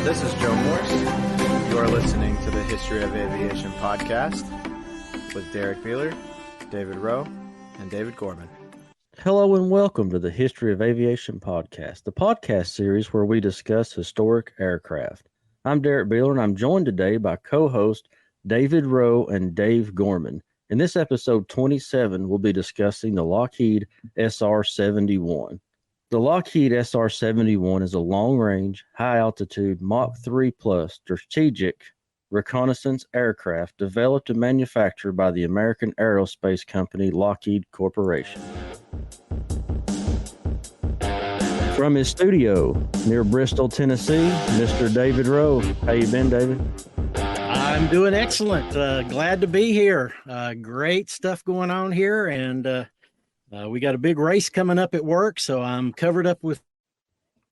This is Joe Morse. You are listening to the History of Aviation podcast with Derrick Beeler, David Rowe, and David Gorman. Hello and welcome to the History of Aviation podcast, the podcast series where we discuss historic aircraft. I'm Derrick Beeler, and I'm joined today by co-host David Rowe and Dave Gorman. In this episode 27, we'll be discussing the Lockheed SR-71. The Lockheed SR-71 is a long-range, high-altitude Mach 3 plus strategic reconnaissance aircraft developed and manufactured by the American aerospace company Lockheed Corporation. From his studio near Bristol, Tennessee, Mr. David Rowe. How you been, David? I'm doing excellent. Glad to be here. Great stuff going on here, and we got a big race coming up at work, so I'm covered up with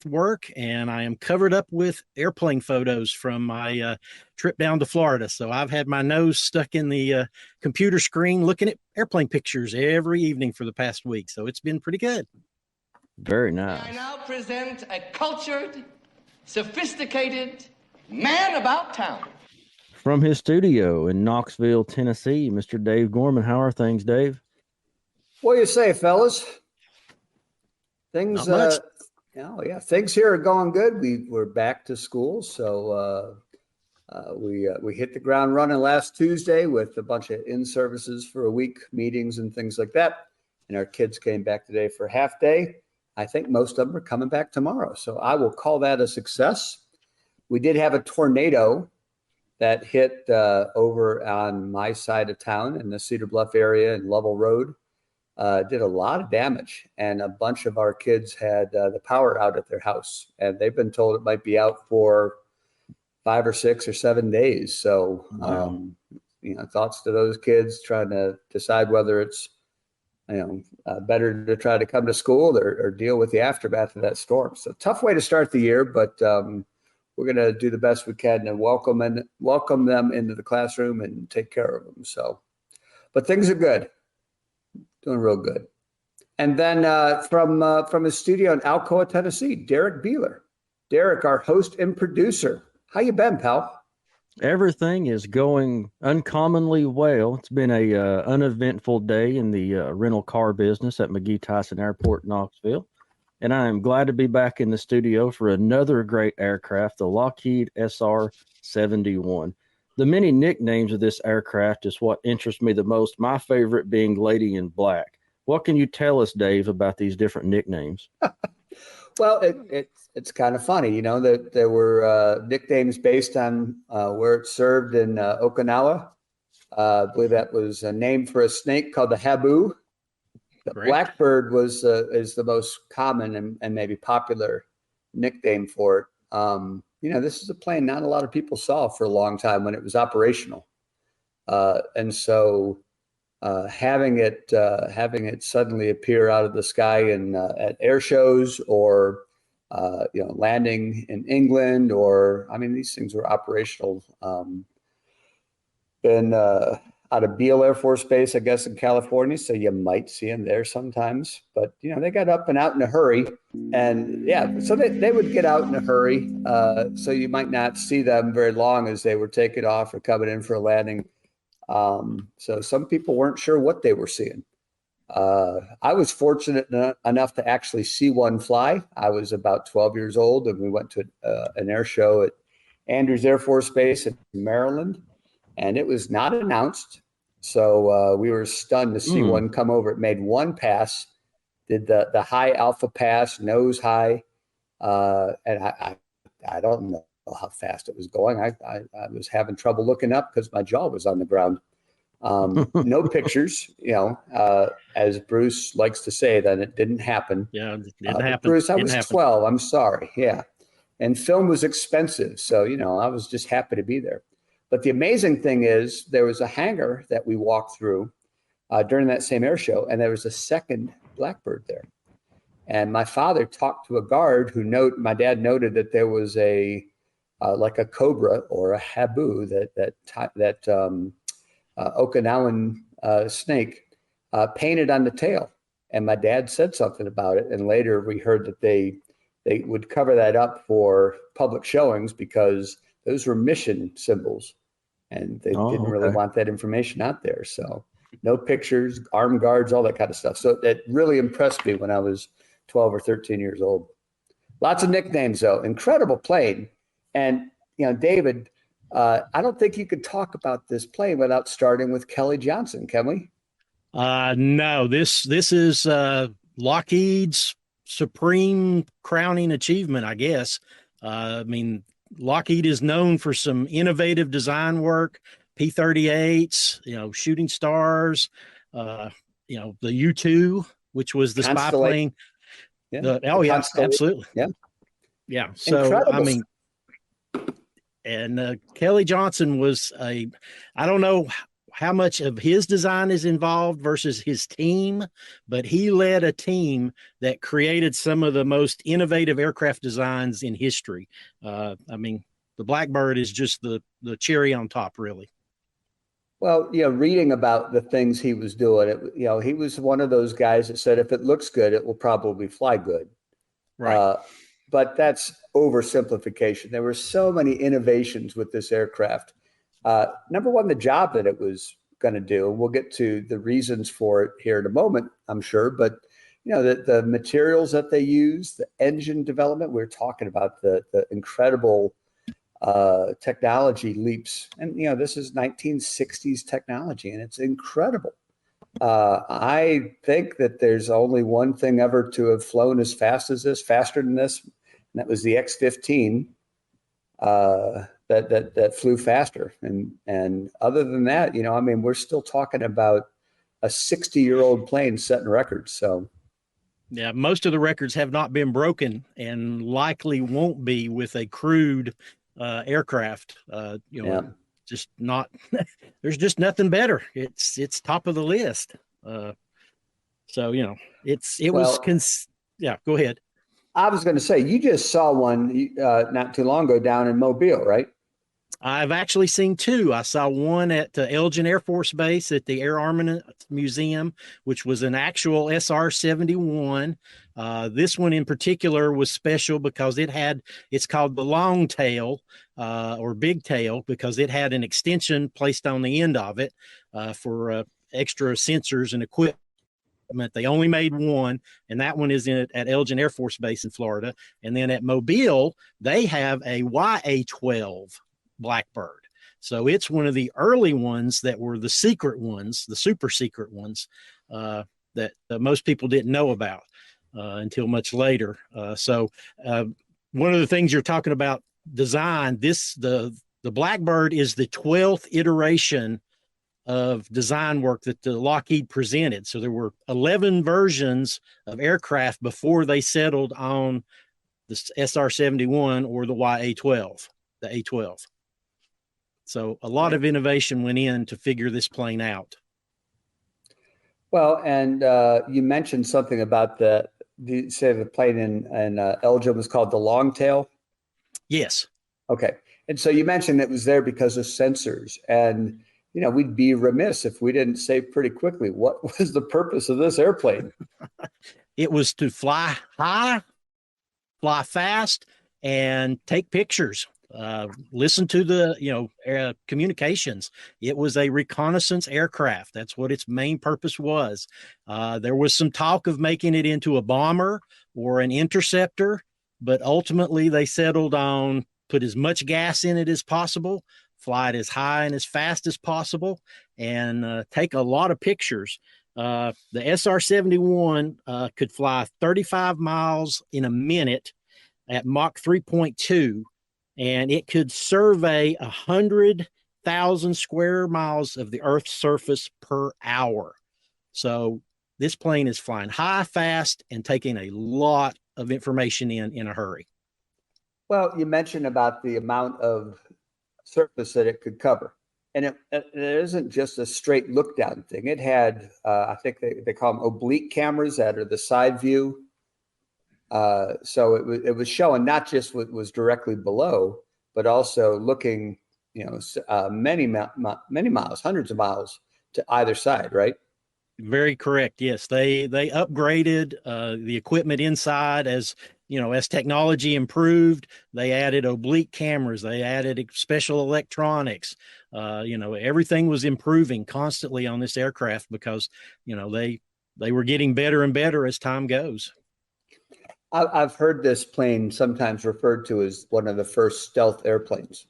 work, and I am covered up with airplane photos from my trip down to Florida. So I've had my nose stuck in the computer screen looking at airplane pictures every evening for the past week. So it's been pretty good. Very nice. I now present a cultured, sophisticated man about town. From his studio in Knoxville, Tennessee, Mr. Dave Gorman. How are things, Dave? What do you say, fellas? Things, Not much. things here are going good. We're back to school, so we hit the ground running last Tuesday with a bunch of in-services for a week, meetings and things like that. And our kids came back today for half day. I think most of them are coming back tomorrow, so I will call that a success. We did have a tornado that hit over on my side of town in the Cedar Bluff area and Lovell Road. Did a lot of damage, and a bunch of our kids had the power out at their house, and they've been told it might be out for 5 or 6 or 7 days. So, Wow. Thoughts to those kids trying to decide whether it's, better to try to come to school or deal with the aftermath of that storm. So tough way to start the year, but we're going to do the best we can and welcome them into the classroom and take care of them. So, but things are good. Doing real good. And then from his studio in Alcoa, Tennessee, Derrick Beeler. Derrick, our host and producer. How you been, pal? Everything is going uncommonly well. It's been a uneventful day in the rental car business at McGee Tyson Airport, Knoxville. And I am glad to be back in the studio for another great aircraft, the Lockheed SR-71. The many nicknames of this aircraft is what interests me the most, my favorite being Lady in Black. What can you tell us, Dave, about these different nicknames? Well, it's kind of funny, that there were nicknames based on where it served in Okinawa. I believe that was named for a snake called the habu. The Correct. Blackbird is the most common and maybe popular nickname for it. This is a plane not a lot of people saw for a long time when it was operational. And so having it suddenly appear out of the sky at air shows or, landing in England these things were operational. Out of Beeler Air Force Base, I guess, in California. So you might see them there sometimes, but they got up and out in a hurry, and so they would get out in a hurry. So you might not see them very long as they were taking off or coming in for a landing. So some people weren't sure what they were seeing. I was fortunate enough to actually see one fly. I was about 12 years old, and we went to an air show at Andrews Air Force Base in Maryland. And it was not announced. So we were stunned to see one come over. It made one pass, did the high alpha pass, nose high. And I don't know how fast it was going. I was having trouble looking up because my jaw was on the ground. No pictures, as Bruce likes to say, that it didn't happen. Yeah, it didn't happen. Bruce, I was Didn't happen. 12. I'm sorry. Yeah. And film was expensive. So, I was just happy to be there. But the amazing thing is there was a hangar that we walked through during that same air show, and there was a second Blackbird there. And my father talked to a guard my dad noted that there was like a cobra or a habu, that Okinawan snake painted on the tail. And my dad said something about it. And later we heard that they they would cover that up for public showings because those were mission symbols, and they didn't really want that information out there. So no pictures, armed guards, all that kind of stuff. So that really impressed me when I was 12 or 13 years old. Lots of nicknames, though. Incredible plane. And, David, I don't think you could talk about this plane without starting with Kelly Johnson, can we? No, this is Lockheed's supreme crowning achievement, I guess. Lockheed is known for some innovative design work, P-38s, shooting stars, the U-2, which was the spy plane. Yeah. Absolutely. Yeah. Yeah. So, incredible. And Kelly Johnson was I don't know how much of his design is involved versus his team, but he led a team that created some of the most innovative aircraft designs in history. The Blackbird is just the cherry on top, really. Well, reading about the things he was doing, he was one of those guys that said, if it looks good, it will probably fly good. Right. But that's oversimplification. There were so many innovations with this aircraft. Number one, the job that it was going to do. We'll get to the reasons for it here in a moment, I'm sure. But, the materials that they use, the engine development, we're talking about the incredible technology leaps. And, this is 1960s technology, and it's incredible. I think that there's only one thing ever to have flown as fast as this, faster than this, and that was the X-15 that flew faster. And other than that, we're still talking about a 60-year-old plane setting records. So, yeah, most of the records have not been broken and likely won't be with a crewed aircraft. Just not. There's just nothing better. It's top of the list. Go ahead. I was going to say, you just saw one not too long ago down in Mobile, right? I've actually seen two. I saw one at Elgin Air Force Base at the Air Armament Museum, which was an actual SR-71. This one in particular was special because it's called the long tail or big tail, because it had an extension placed on the end of it for extra sensors and equipment. They only made one, and that one is at Elgin Air Force Base in Florida. And then at Mobile, they have a YA-12 Blackbird. So it's one of the early ones that were the secret ones, the super secret ones that most people didn't know about until much later. So one of the things you're talking about design, the Blackbird is the 12th iteration of design work that the Lockheed presented. So there were 11 versions of aircraft before they settled on the SR-71 or the YA-12, the A-12. So a lot of innovation went in to figure this plane out. Well, and you mentioned something about the plane in Elgin was called the long tail? Yes. Okay. And so you mentioned it was there because of sensors. And we'd be remiss if we didn't say pretty quickly, what was the purpose of this airplane? It was to fly high, fly fast, and take pictures. Listen to the communications. It was a reconnaissance aircraft. That's what its main purpose was. There was some talk of making it into a bomber or an interceptor, but ultimately they settled on put as much gas in it as possible, fly it as high and as fast as possible, and take a lot of pictures. The SR-71 could fly 35 miles in a minute at Mach 3.2, and it could survey 100,000 square miles of the Earth's surface per hour. So this plane is flying high, fast, and taking a lot of information in a hurry. Well, you mentioned about the amount of surface that it could cover. And it isn't just a straight look down thing. It had, I think they call them oblique cameras that are the side view. So it was showing not just what was directly below, but also looking, many miles, hundreds of miles to either side, right? Very correct. Yes, they upgraded the equipment inside as as technology improved, they added oblique cameras, they added special electronics. Everything was improving constantly on this aircraft because, they were getting better and better as time goes. I've heard this plane sometimes referred to as one of the first stealth airplanes.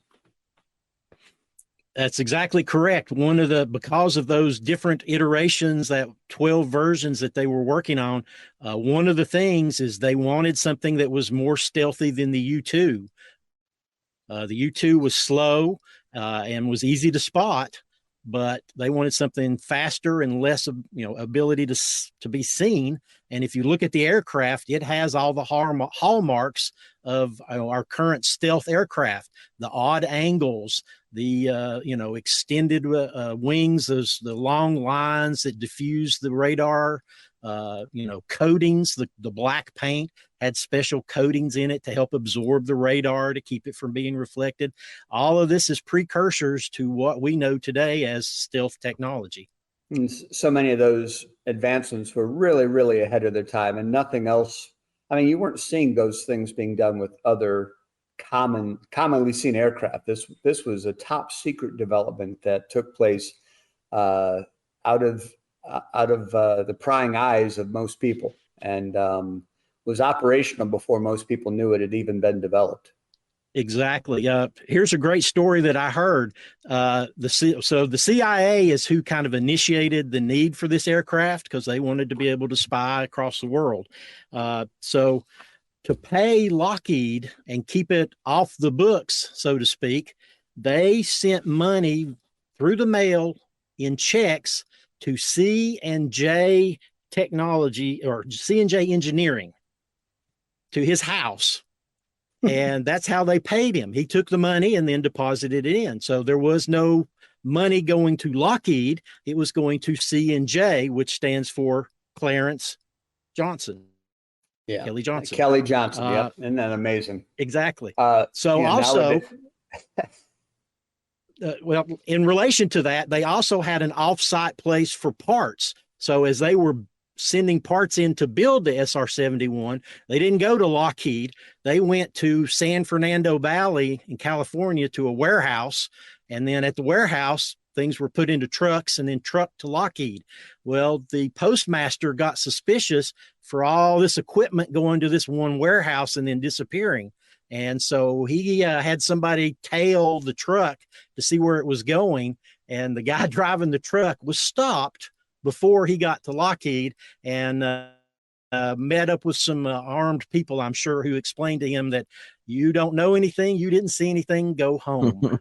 That's exactly correct. Because of those different iterations, that 12 versions that they were working on, one of the things is they wanted something that was more stealthy than the U-2. The U-2 was slow and was easy to spot, but they wanted something faster and less, ability to be seen. And if you look at the aircraft, it has all the hallmarks of our current stealth aircraft: the odd angles, the extended wings, the long lines that diffuse the radar, coatings. The black paint had special coatings in it to help absorb the radar to keep it from being reflected. All of this is precursors to what we know today as stealth technology. And so many of those advancements were really, really ahead of their time, and nothing else. I mean, you weren't seeing those things being done with other commonly seen aircraft. This was a top secret development that took place out of the prying eyes of most people, and was operational before most people knew it had even been developed. Exactly. Here's a great story that I heard. The CIA is who kind of initiated the need for this aircraft because they wanted to be able to spy across the world. So to pay Lockheed and keep it off the books, so to speak, they sent money through the mail in checks to C&J Technology, or C&J Engineering, to his house. And that's how they paid him. He took the money and then deposited it in. So there was no money going to Lockheed. It was going to C&J, which stands for Clarence Johnson. Yeah. Kelly Johnson. Kelly Johnson. Yep. Isn't that amazing? Exactly. Well, in relation to that, they also had an off-site place for parts. So as they were sending parts in to build the SR-71, they didn't go to Lockheed. They went to San Fernando Valley in California to a warehouse. And then at the warehouse, things were put into trucks and then trucked to Lockheed. Well, the postmaster got suspicious for all this equipment going to this one warehouse and then disappearing. And so he had somebody tail the truck to see where it was going. And the guy driving the truck was stopped before he got to Lockheed, and met up with some armed people, I'm sure, who explained to him that you don't know anything, you didn't see anything, go home.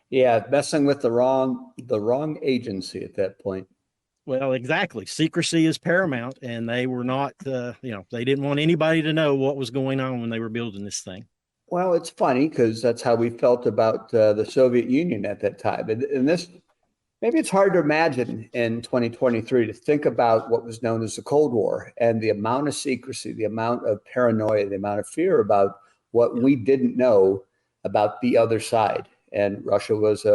Yeah, messing with the wrong agency at that point. Well, exactly. Secrecy is paramount, and they were not, they didn't want anybody to know what was going on when they were building this thing. Well, it's funny because that's how we felt about the Soviet Union at that time. And this, maybe it's hard to imagine in 2023 to think about what was known as the Cold War and the amount of secrecy, the amount of paranoia, the amount of fear about what we didn't know about the other side. And Russia was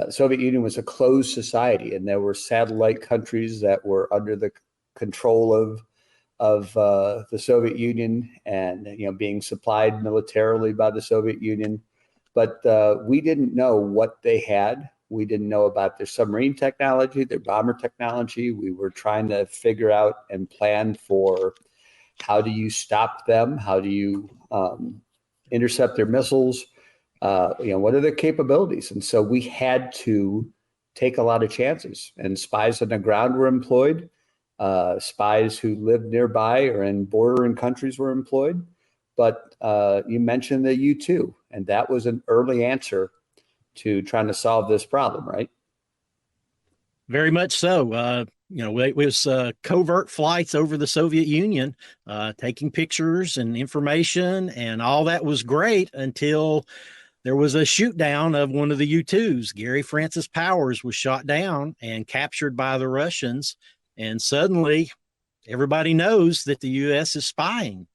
Soviet Union was a closed society, and there were satellite countries that were under the control of the Soviet Union, and being supplied militarily by the Soviet Union. But we didn't know what they had. We didn't know about their submarine technology, their bomber technology. We were trying to figure out and plan for how do you stop them? How do you intercept their missiles? What are their capabilities? And so we had to take a lot of chances, and spies on the ground were employed. Spies who lived nearby or in bordering countries were employed. But you mentioned the U-2, and that was an early answer to trying to solve this problem, right? Very much so. It was covert flights over the Soviet Union, taking pictures and information, and all that was great until there was a shoot down of one of the U-2s. Gary Francis Powers was shot down and captured by the Russians. And suddenly everybody knows that the U.S. is spying.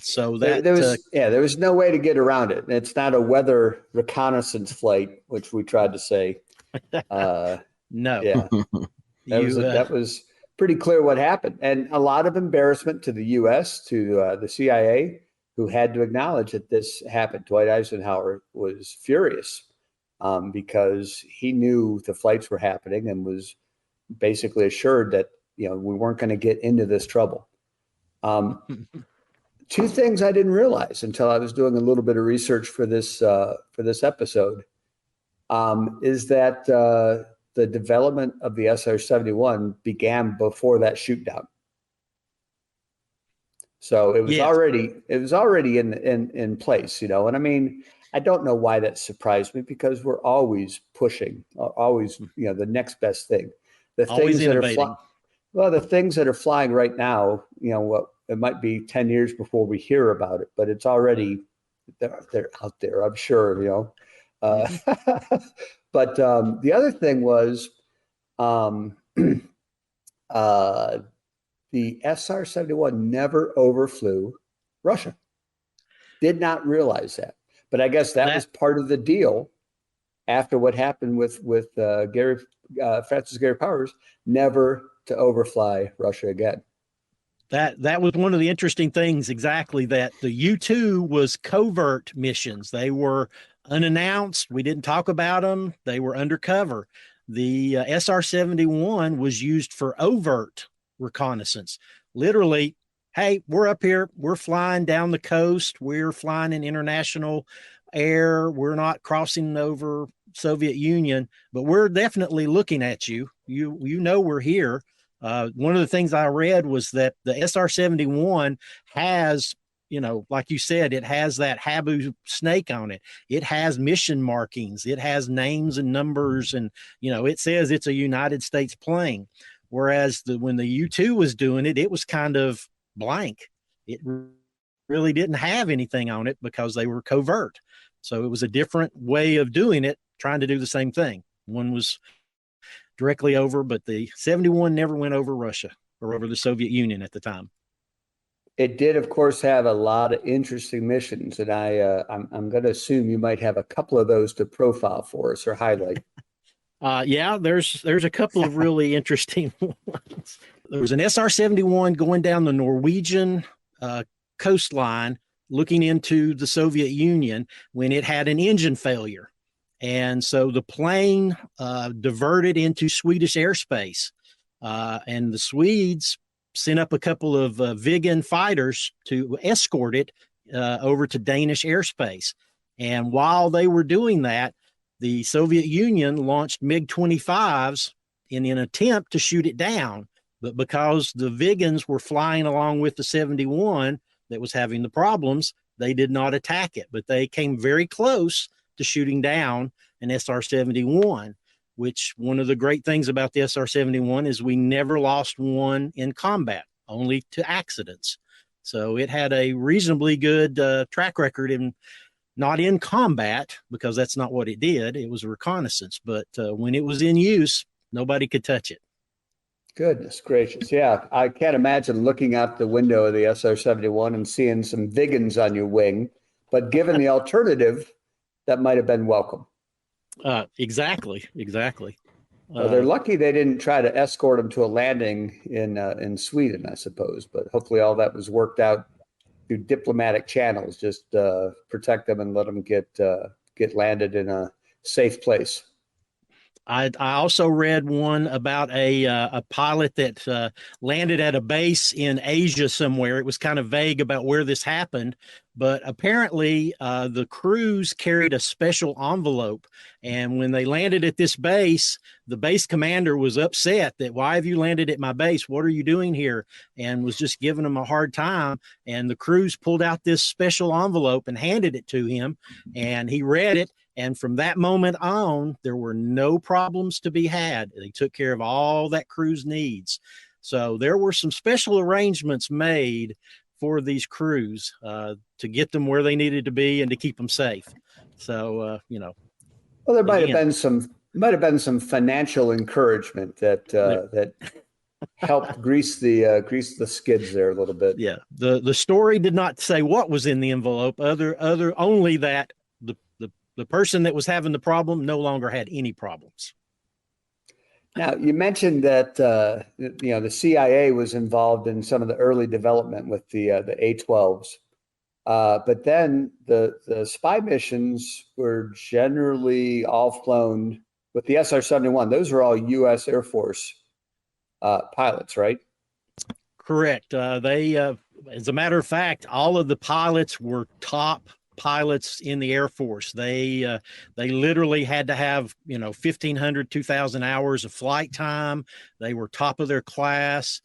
So that there was no way to get around it. It's not a weather reconnaissance flight, which we tried to say. No. Yeah, that was pretty clear what happened, and a lot of embarrassment to the U.S., to the CIA, who had to acknowledge that this happened. Dwight Eisenhower was furious because he knew the flights were happening and was basically assured that we weren't going to get into this trouble. Two things I didn't realize until I was doing a little bit of research for this episode is that the development of the SR-71 began before that shoot down. So it was already in place, and I mean, I don't know why that surprised me, because we're always pushing, always, the next best thing. The always things innovating. the things that are flying right now, it might be 10 years before we hear about it, but it's already, they're out there, I'm sure, But the other thing was the SR-71 never overflew Russia. Did not realize that. But I guess that was part of the deal after what happened with Francis Gary Powers, never to overfly Russia again. That was one of the interesting things, exactly, that the U-2 was covert missions. They were unannounced. We didn't talk about them. They were undercover. The SR-71 was used for overt reconnaissance. Literally, hey, we're up here. We're flying down the coast. We're flying in international air. We're not crossing over Soviet Union, but we're definitely looking at you. You know we're here. One of the things I read was that the SR-71 has, like you said, it has that Habu snake on it. It has mission markings. It has names and numbers, and it says it's a United States plane. Whereas when the U-2 was doing it, it was kind of blank. It really didn't have anything on it because they were covert. So it was a different way of doing it, trying to do the same thing. One was directly over, but the 71 never went over Russia or over the Soviet Union at the time. It did, of course, have a lot of interesting missions, and I'm going to assume you might have a couple of those to profile for us or highlight. Yeah, there's a couple of really interesting ones. There was an SR-71 going down the Norwegian coastline, looking into the Soviet Union, when it had an engine failure. And so the plane diverted into Swedish airspace, and the Swedes sent up a couple of Viggen fighters to escort it over to Danish airspace. And while they were doing that, the Soviet Union launched MiG-25s in an attempt to shoot it down. But because the Viggens were flying along with the 71 that was having the problems, they did not attack it. But they came very close to shooting down an SR-71, which one of the great things about the SR-71 is we never lost one in combat, only to accidents. So it had a reasonably good track record not in combat, because that's not what it did. It was a reconnaissance. But when it was in use, nobody could touch it. Goodness gracious. Yeah, I can't imagine looking out the window of the SR-71 and seeing some Viggens on your wing. But given the alternative, that might have been welcome. Exactly. Well, they're lucky they didn't try to escort them to a landing in Sweden, I suppose. But hopefully all that was worked out through diplomatic channels. Just protect them and let them get landed in a safe place. I also read one about a pilot that landed at a base in Asia somewhere. It was kind of vague about where this happened, but apparently the crews carried a special envelope. And when they landed at this base, the base commander was upset that, why have you landed at my base? What are you doing here? And was just giving them a hard time. And the crews pulled out this special envelope and handed it to him. And he read it. And from that moment on, there were no problems to be had. They took care of all that crew's needs. So there were some special arrangements made for these crews to get them where they needed to be and to keep them safe. So, well, there might have been some financial encouragement that helped grease the skids there a little bit. Yeah. The story did not say what was in the envelope, only that the person that was having the problem no longer had any problems. Now, you mentioned that the CIA was involved in some of the early development with the A-12s, but then the spy missions were generally all flown with the SR-71. Those are all U.S. Air Force pilots, right? Correct. As a matter of fact, all of the pilots were top pilots in the Air Force. They literally had to have 1,500, 2,000 hours of flight time. They were top of their class.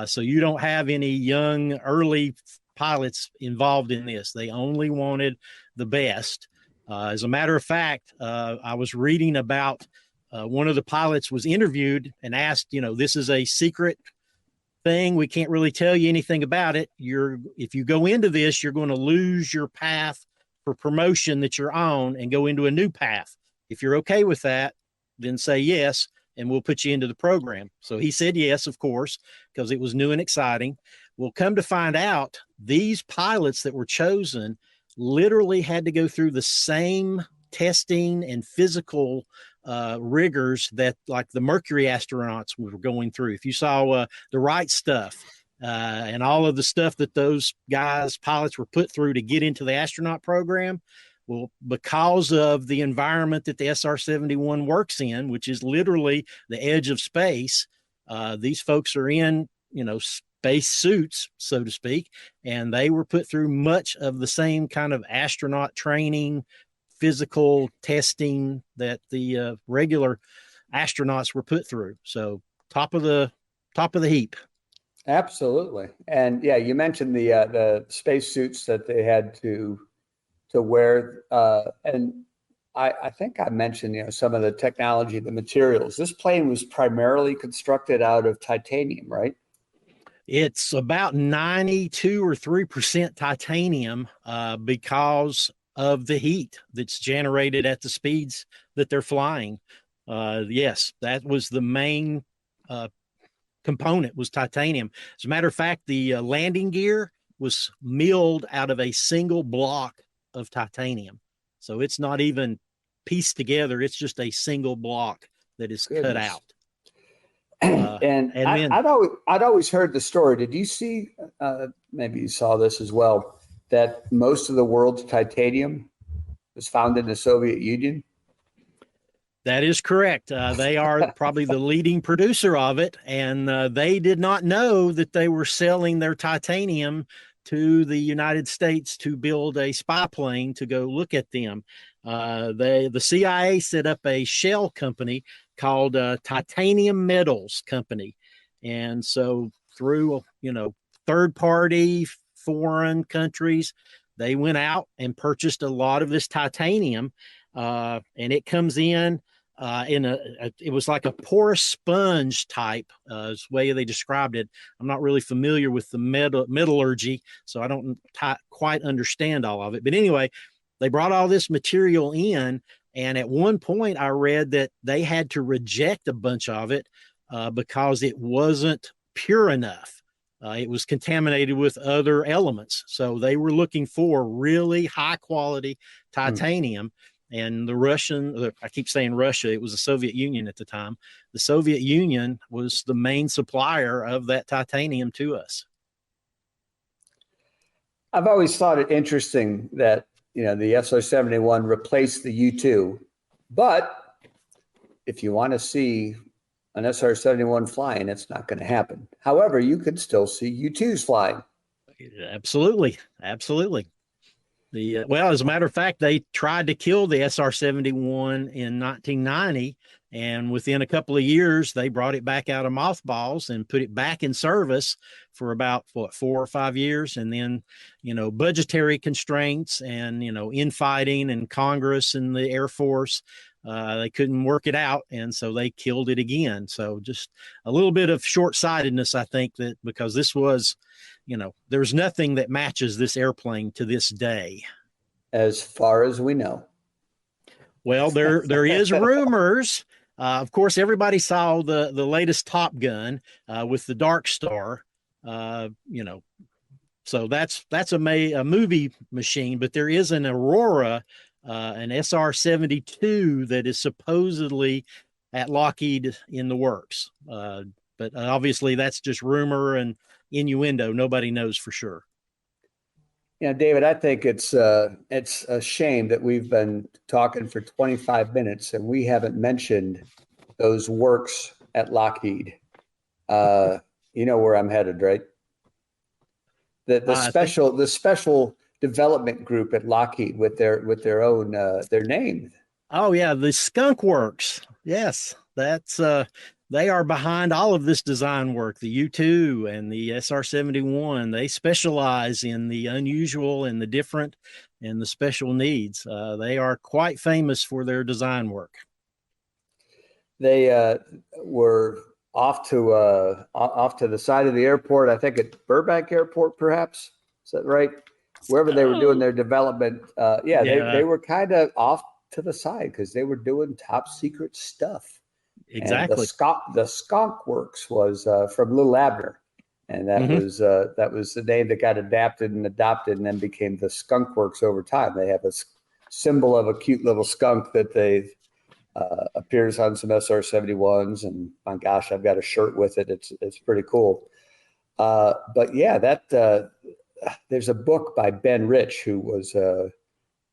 So you don't have any young early pilots involved in this. They only wanted the best. As a matter of fact, I was reading about one of the pilots was interviewed and asked, this is a secret thing. We can't really tell you anything about it. If you go into this, you're going to lose your path for promotion that you're on and go into a new path. If you're okay with that, then say yes, and we'll put you into the program. So he said yes, of course, because it was new and exciting. We'll come to find out these pilots that were chosen literally had to go through the same testing and physical rigors that like the Mercury astronauts were going through. If you saw the right stuff and all of the stuff that those pilots were put through to get into the astronaut program, well, because of the environment that the SR-71 works in, which is literally the edge of space, these folks are in, space suits, so to speak, and they were put through much of the same kind of astronaut training, physical testing that the regular astronauts were put through. So top of the heap. Absolutely. And yeah, you mentioned the space suits that they had to wear. And I think I mentioned, some of the technology, the materials. This plane was primarily constructed out of titanium, right? It's about 92 or 3% titanium because of the heat that's generated at the speeds that they're flying. Yes, that was the main component was titanium. As a matter of fact, the landing gear was milled out of a single block of titanium. So it's not even pieced together. It's just a single block that is cut out. And I'd always heard the story. Did you see, maybe you saw this as well, that most of the world's titanium was found in the Soviet Union? That is correct. They are probably the leading producer of it, and they did not know that they were selling their titanium to the United States to build a spy plane to go look at them. The CIA set up a shell company called Titanium Metals Company, and so through third party foreign countries, they went out and purchased a lot of this titanium, and it comes in it was like a porous sponge type is the way they described it. I'm not really familiar with the metallurgy, so I don't quite understand all of it. But anyway, they brought all this material in, and at one point I read that they had to reject a bunch of it because it wasn't pure enough. It was contaminated with other elements. So they were looking for really high quality titanium. And I keep saying Russia, it was the Soviet Union at the time. The Soviet Union was the main supplier of that titanium to us. I've always thought it interesting that, the SR-71 replaced the U-2. But if you want to see an SR-71 flying, it's not going to happen. However, you could still see U-2s flying. Absolutely. Absolutely. As a matter of fact, they tried to kill the SR-71 in 1990, and within a couple of years, they brought it back out of mothballs and put it back in service for about 4 or 5 years. And then, budgetary constraints and, infighting and Congress and the Air Force, they couldn't work it out. And so they killed it again. So just a little bit of short-sightedness, I think, that because this was, there's nothing that matches this airplane to this day. As far as we know. Well, there is rumors. Of course, everybody saw the latest Top Gun with the Dark Star, so that's a movie machine, but there is an Aurora, an SR-72 that is supposedly at Lockheed in the works. But obviously that's just rumor and innuendo. Nobody knows for sure. Yeah, David, I think it's a shame that we've been talking for 25 minutes and we haven't mentioned those works at Lockheed. You know where I'm headed, right? The special development group at Lockheed with their own their name. Oh yeah, the Skunk Works. Yes, that's they are behind all of this design work. The U-2 and the SR-71. They specialize in the unusual and the different and the special needs. They are quite famous for their design work. They were off to the side of the airport. I think at Burbank Airport, perhaps. Is that right? Wherever they were doing their development. They were kind of off to the side because they were doing top secret stuff. Exactly. And the Skunk Works was from Little Abner, and that was the name that got adapted and adopted, and then became the Skunk Works over time. They have a symbol of a cute little skunk that they appears on some SR-71s, and my gosh, I've got a shirt with it. It's pretty cool. But yeah, there's a book by Ben Rich who was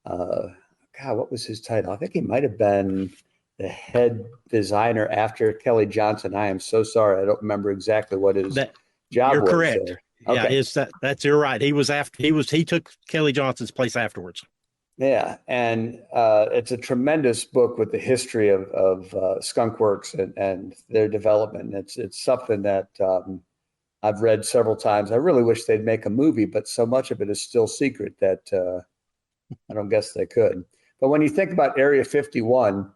what was his title? I think he might have been the head designer after Kelly Johnson. I am so sorry. I don't remember exactly what his job was. You're correct. There. Okay. Yeah, you're right. He took Kelly Johnson's place afterwards. Yeah. And it's a tremendous book with the history of Skunk Works and their development. It's something that I've read several times. I really wish they'd make a movie, but so much of it is still secret that I don't guess they could. But when you think about Area 51,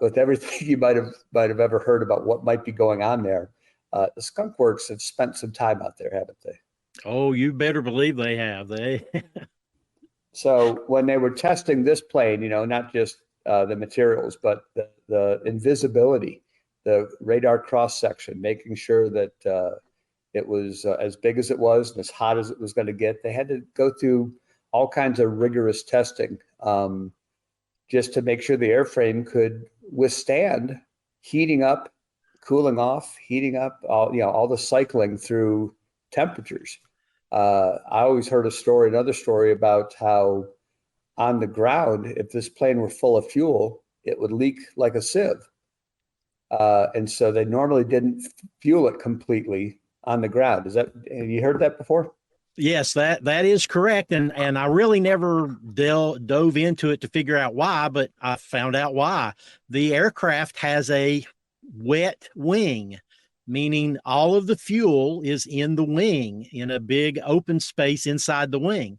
with everything you might have ever heard about what might be going on there, the Skunk Works have spent some time out there, haven't they? Oh, you better believe they have. So when they were testing this plane, not just the materials, but the invisibility, the radar cross section, making sure that it was as big as it was and as hot as it was going to get, they had to go through all kinds of rigorous testing. Just to make sure the airframe could withstand heating up, cooling off, heating up, all the cycling through temperatures. I always heard another story about how on the ground, if this plane were full of fuel, it would leak like a sieve. And so they normally didn't fuel it completely on the ground. Have you heard that before? Yes, that is correct. And I really never dove into it to figure out why, but I found out why. The aircraft has a wet wing, meaning all of the fuel is in the wing, in a big open space inside the wing.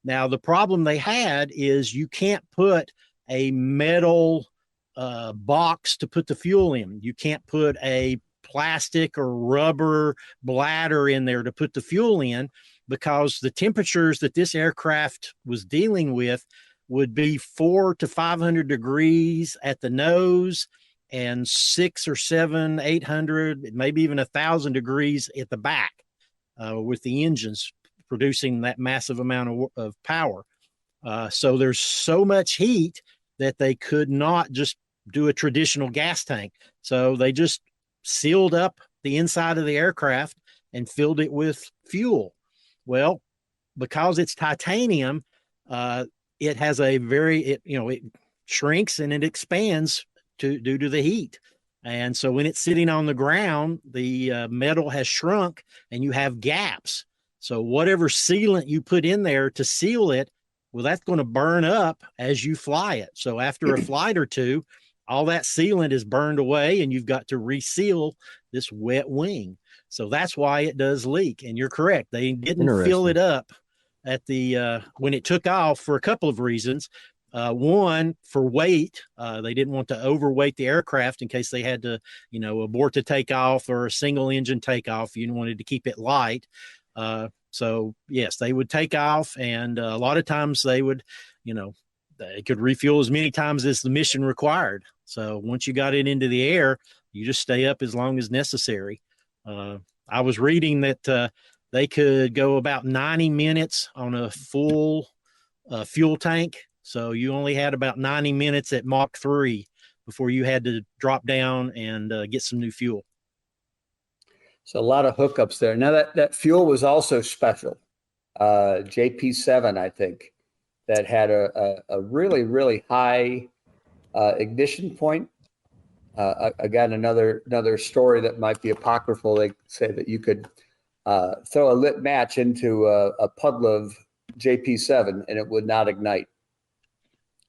Now, the problem they had is you can't put a metal box to put the fuel in. You can't put a plastic or rubber bladder in there to put the fuel in, because the temperatures that this aircraft was dealing with would be 400 to 500 degrees at the nose and 600 or 700, 800, maybe even 1,000 degrees at the back, with the engines producing that massive amount of power. So there's so much heat that they could not just do a traditional gas tank. So they just sealed up the inside of the aircraft and filled it with fuel. Well, because it's titanium, it has it shrinks and it expands due to the heat. And so when it's sitting on the ground, the metal has shrunk and you have gaps. So whatever sealant you put in there to seal it, well, that's going to burn up as you fly it. So after a flight or two, all that sealant is burned away and you've got to reseal this wet wing. So that's why it does leak. And you're correct. They didn't fill it up at when it took off for a couple of reasons. One, for weight. They didn't want to overweight the aircraft in case they had to, abort the takeoff or a single engine takeoff. You wanted to keep it light. So yes, they would take off, and a lot of times they would, they could refuel as many times as the mission required. So once you got it into the air, you just stay up as long as necessary. I was reading that they could go about 90 minutes on a full fuel tank. So you only had about 90 minutes at Mach 3 before you had to drop down and get some new fuel. So a lot of hookups there. Now that fuel was also special. JP7, I think, that had a really, really high ignition point. Again, another story that might be apocryphal. They say that you could throw a lit match into a puddle of JP7 and it would not ignite.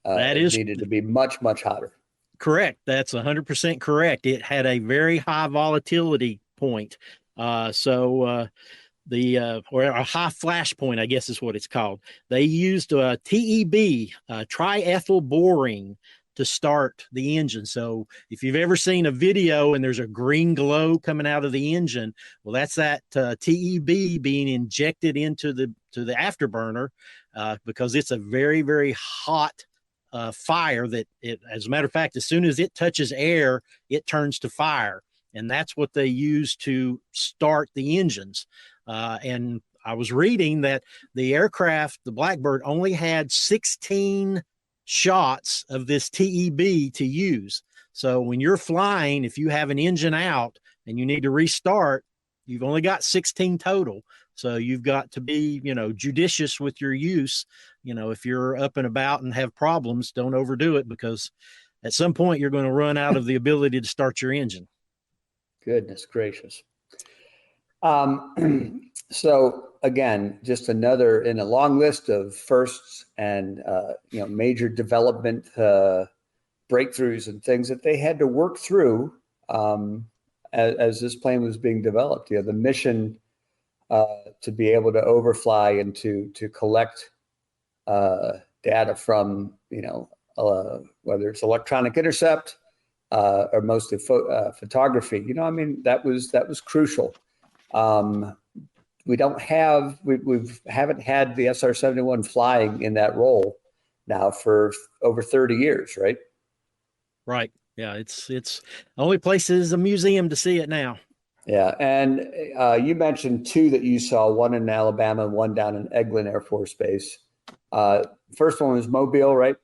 It needed to be much, much hotter. Correct. That's 100% correct. It had a very high volatility point. Or a high flash point, I guess is what it's called. They used TEB, triethyl borane, to start the engine. So if you've ever seen a video and there's a green glow coming out of the engine, well, that's that TEB being injected into the afterburner because it's a very, very hot fire that as a matter of fact, as soon as it touches air, it turns to fire. And that's what they use to start the engines. And I was reading that the aircraft, the Blackbird, only had 16 shots of this TEB to use. So when you're flying, if you have an engine out and you need to restart, you've only got 16 total. So you've got to be, judicious with your use. If you're up and about and have problems, don't overdo it, because at some point you're going to run out of the ability to start your engine. Goodness gracious. So again, just another in a long list of firsts and major development breakthroughs and things that they had to work through as this plane was being developed. The mission to be able to overfly and to collect data from whether it's electronic intercept or mostly photography. That was crucial. We haven't had the SR-71 flying in that role now for over 30 years, right? Right. Yeah, it's the only place is a museum to see it now. Yeah, and you mentioned two that you saw, one in Alabama and one down in Eglin Air Force Base. First one was Mobile, right?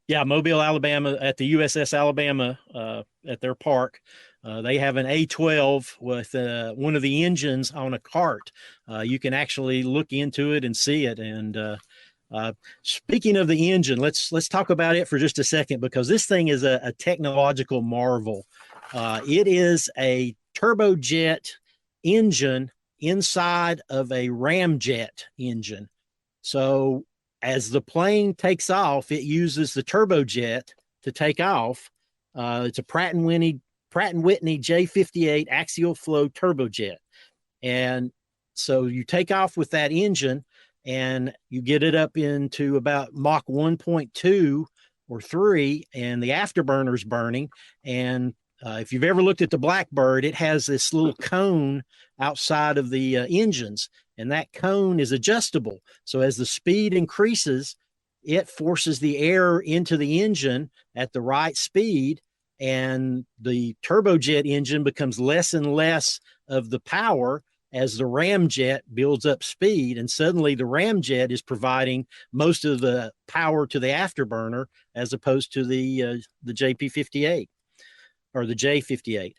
Yeah, Mobile, Alabama, at the USS Alabama at their park. They have an A-12 with one of the engines on a cart. You can actually look into it and see it. And speaking of the engine, let's talk about it for just a second, because this thing is a technological marvel. It is a turbojet engine inside of a ramjet engine. So as the plane takes off, it uses the turbojet to take off. It's a Pratt & Whitney J58 axial flow turbojet. And so you take off with that engine and you get it up into about Mach 1.2 or 3, and the afterburner's burning. And if you've ever looked at the Blackbird, it has this little cone outside of the engines, and that cone is adjustable. So as the speed increases, it forces the air into the engine at the right speed, and the turbojet engine becomes less and less of the power as the ramjet builds up speed. And suddenly the ramjet is providing most of the power to the afterburner as opposed to the JP58 or the J58.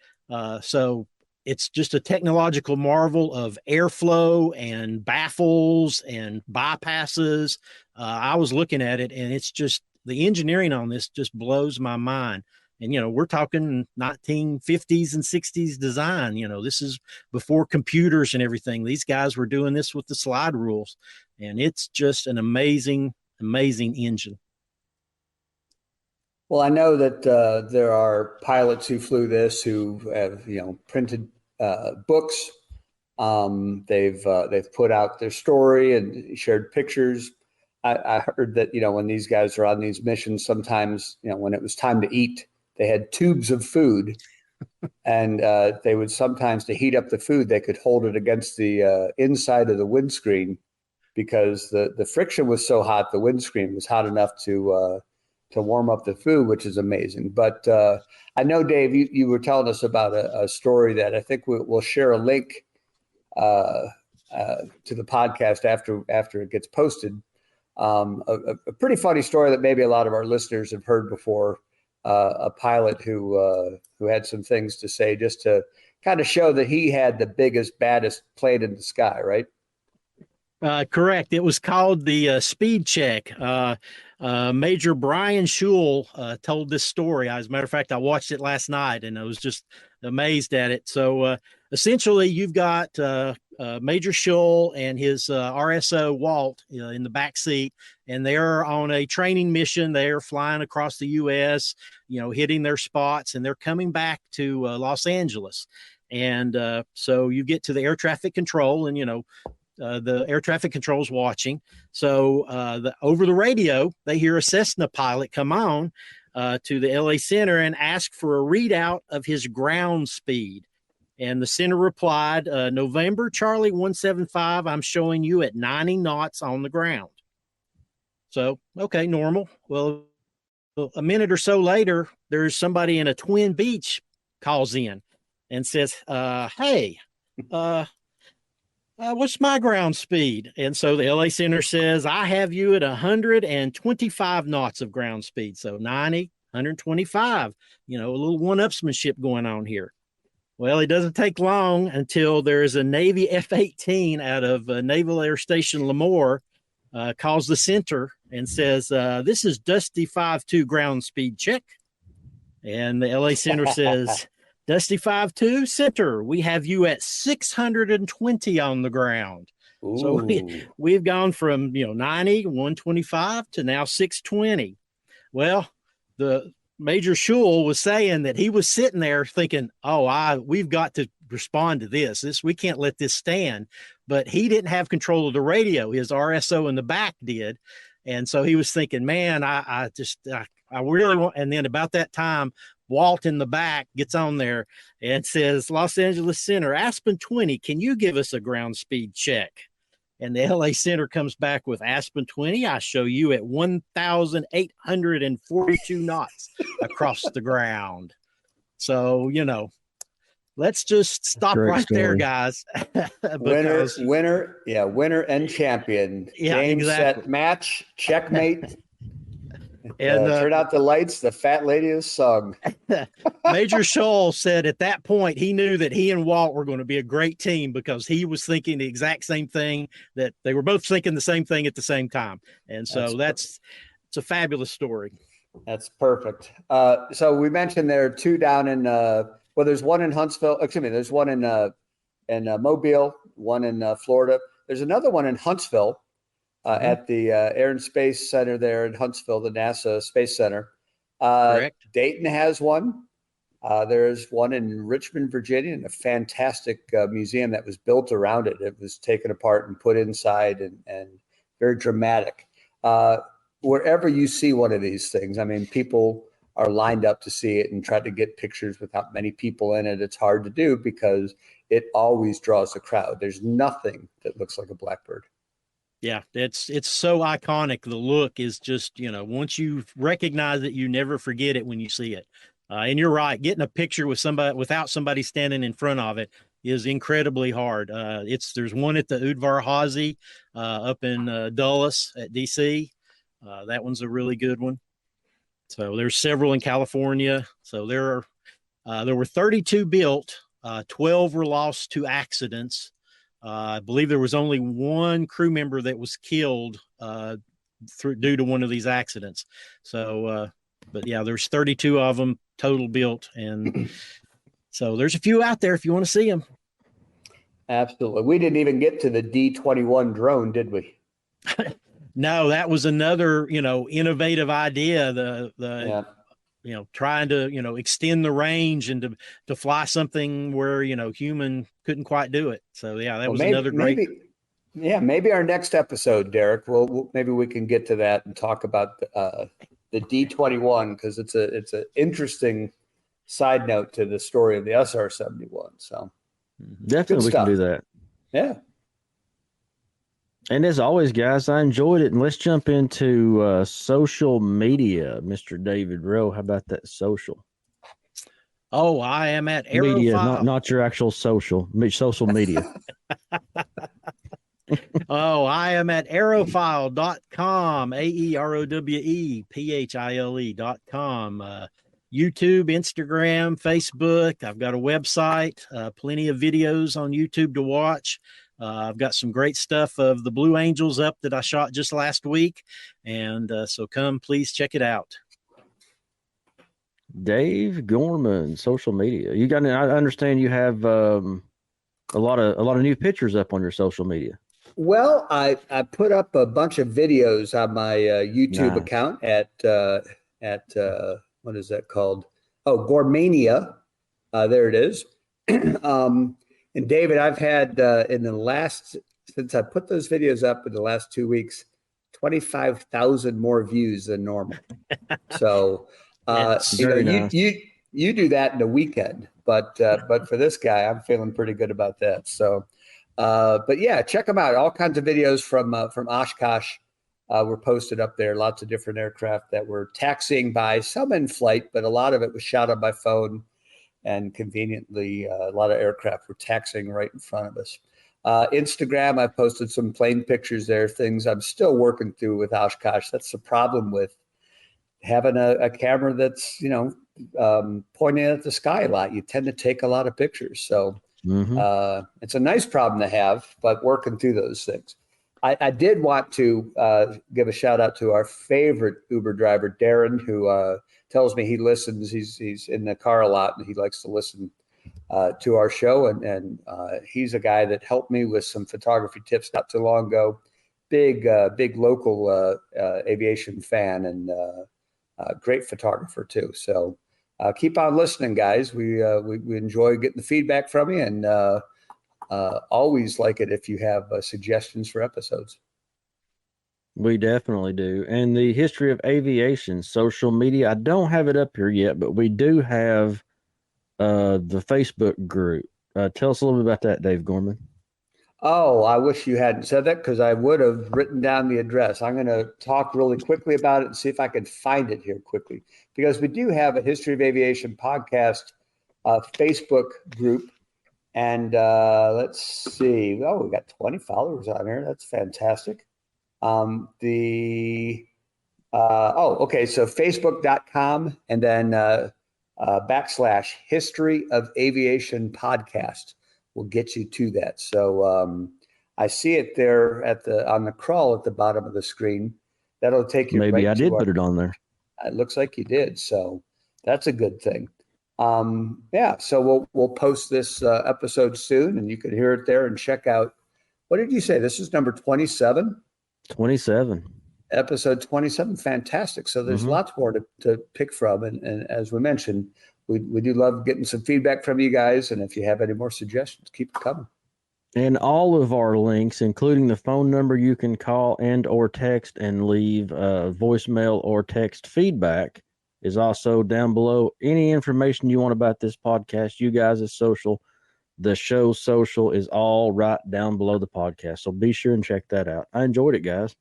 So it's just a technological marvel of airflow and baffles and bypasses. I was looking at it, and it's just, the engineering on this just blows my mind. And, we're talking 1950s and 60s design. This is before computers and everything. These guys were doing this with the slide rules, and it's just an amazing, amazing engine. Well, I know that there are pilots who flew this who have, printed books. They've put out their story and shared pictures. I heard that, when these guys are on these missions, sometimes, when it was time to eat, they had tubes of food, and they would sometimes, to heat up the food, they could hold it against the inside of the windscreen, because the friction was so hot, the windscreen was hot enough to warm up the food, which is amazing. But I know, Dave, you were telling us about a story that I think we'll share a link to the podcast after it gets posted. A pretty funny story that maybe a lot of our listeners have heard before. a pilot who had some things to say, just to kind of show that he had the biggest, baddest plane in the sky, right? Correct. It was called the speed check. Major Brian Shule told this story. As a matter of fact, I watched it last night and I was just amazed at it. So essentially, you've got Major Shule and his RSO Walt in the back seat, and they're on a training mission. They're flying across the U.S., hitting their spots, and they're coming back to Los Angeles. And so you get to the air traffic control, and the air traffic control's watching. So over the radio, they hear a Cessna pilot come on to the LA Center and ask for a readout of his ground speed. And the center replied, November Charlie 175, I'm showing you at 90 knots on the ground. So, okay, normal. Well, a minute or so later, there's somebody in a Twin Beach calls in and says, hey, what's my ground speed? And so the LA Center says, I have you at 125 knots of ground speed. So 90, 125, a little one-upsmanship going on here. Well, it doesn't take long until there's a Navy F-18 out of Naval Air Station Lemoore, calls the center and says, this is Dusty 5-2 ground speed check. And the LA Center says, Dusty 5-2 center, we have you at 620 on the ground. Ooh. So we've gone from 90, 125 to now 620. Well, the Major Shule was saying that he was sitting there thinking, we've got to respond to this. We can't let this stand. But he didn't have control of the radio. His RSO in the back did. And so he was thinking, man, I really want. And then about that time, Walt in the back gets on there and says, Los Angeles Center, Aspen 20, can you give us a ground speed check? And the LA Center comes back with Aspen 20. I show you at 1,842 knots across the ground. So, let's just stop right there, guys. Winner and champion. Yeah, Game, exactly. Set, match, checkmate. And turn out the lights. The fat lady is sung. Major Shule said at that point he knew that he and Walt were going to be a great team because he was thinking the exact same thing, that they were both thinking the same thing at the same time. And so it's a fabulous story. That's perfect. So we mentioned there are two down in there's one in Huntsville. Excuse me, there's one in Mobile, one in Florida. There's another one in Huntsville. At the Air and Space Center there in Huntsville, the NASA Space Center. Correct. Dayton has one. There's one in Richmond, Virginia, and a fantastic museum that was built around it. It was taken apart and put inside and very dramatic. Wherever you see one of these things, I mean, people are lined up to see it and try to get pictures without many people in it. It's hard to do because it always draws a crowd. There's nothing that looks like a blackbird. Yeah, it's so iconic. The look is just, once you recognize it, you never forget it when you see it. And you're right, getting a picture with somebody without somebody standing in front of it is incredibly hard. There's one at the Udvar Hazy up in Dulles at DC. That one's a really good one. So there's several in California. So there were 32 built, 12 were lost to accidents. I believe there was only one crew member that was killed due to one of these accidents. So, but yeah, there's 32 of them total built. And so there's a few out there if you want to see them. Absolutely. We didn't even get to the D-21 drone, did we? No, that was another, innovative idea. Trying to, extend the range and to fly something where, human couldn't quite do it. So yeah, that was another great. Maybe our next episode, Derrick, maybe we can get to that and talk about the D-21, because it's an interesting side note to the story of the SR-71. So definitely we can do that. Yeah. And as always, guys, I enjoyed it. And let's jump into social media, Mr. David Rowe. How about that social? Oh, I am at Aerophile. Media, not your actual social media. Oh, I am at aerophile.com, AEROWEPHILE.com. YouTube, Instagram, Facebook. I've got a website, plenty of videos on YouTube to watch. I've got some great stuff of the Blue Angels up that I shot just last week. And so come, please check it out. Dave Gorman, social media. I understand you have a lot of new pictures up on your social media. Well, I put up a bunch of videos on my YouTube Nice. account at what is that called? Oh, Gormania. There it is. And David, I've had since I put those videos up in the last 2 weeks, 25,000 more views than normal. So you do that in a weekend, but for this guy, I'm feeling pretty good about that. So, but yeah, check them out. All kinds of videos from Oshkosh were posted up there. Lots of different aircraft that were taxiing by, some in flight, but a lot of it was shot on my phone. And conveniently, a lot of aircraft were taxiing right in front of us. Instagram, I posted some plane pictures there, things I'm still working through with Oshkosh. That's the problem with having a camera that's, pointing at the sky a lot. You tend to take a lot of pictures. So it's a nice problem to have, but working through those things. I did want to give a shout out to our favorite Uber driver, Darren, who tells me he listens. He's in the car a lot and he likes to listen to our show. And he's a guy that helped me with some photography tips not too long ago. Big local aviation fan and great photographer too. So keep on listening, guys. We enjoy getting the feedback from you, and always like it if you have suggestions for episodes. We definitely do. And the history of aviation, social media, I don't have it up here yet, but we do have the Facebook group. Tell us a little bit about that, Dave Gorman. Oh, I wish you hadn't said that because I would have written down the address. I'm going to talk really quickly about it and see if I can find it here quickly, because we do have a History of Aviation podcast Facebook group. And let's see. Oh, we got 20 followers on here. That's fantastic. Okay. So facebook.com and then / History of Aviation podcast will get you to that. So I see it there on the crawl at the bottom of the screen. That'll take you. Maybe right I did put it on there. It looks like you did. So that's a good thing. So we'll post this episode soon, and you can hear it there and check out. What did you say? This is number 27? 27. Episode 27. Fantastic. So there's lots more to pick from. And as we mentioned, we do love getting some feedback from you guys. And if you have any more suggestions, keep it coming. And all of our links, including the phone number you can call and or text and leave voicemail or text feedback, is also down below. Any information you want about this podcast, you guys' social, the show's social is all right down below the podcast. So be sure and check that out. I enjoyed it, guys.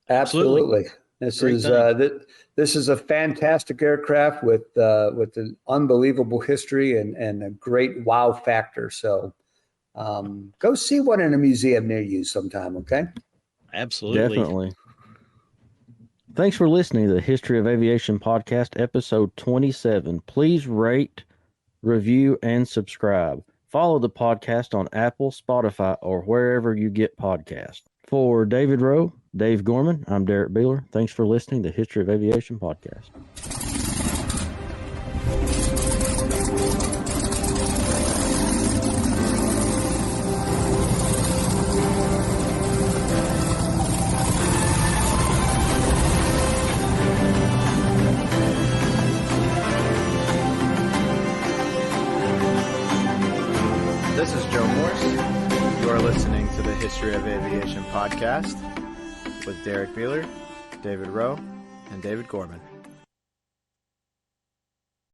Absolutely. This is a fantastic aircraft with an unbelievable history and a great wow factor. So go see one in a museum near you sometime. Okay. Absolutely. Definitely. Thanks for listening to the History of Aviation podcast, episode 27. Please rate, review, and subscribe. Follow the podcast on Apple, Spotify, or wherever you get podcasts. For David Rowe, Dave Gorman, I'm Derrick Beeler. Thanks for listening to the History of Aviation podcast. This is Joe Morse. You are listening to the History of Aviation podcast with Derrick Beeler, David Rowe, and David Gorman.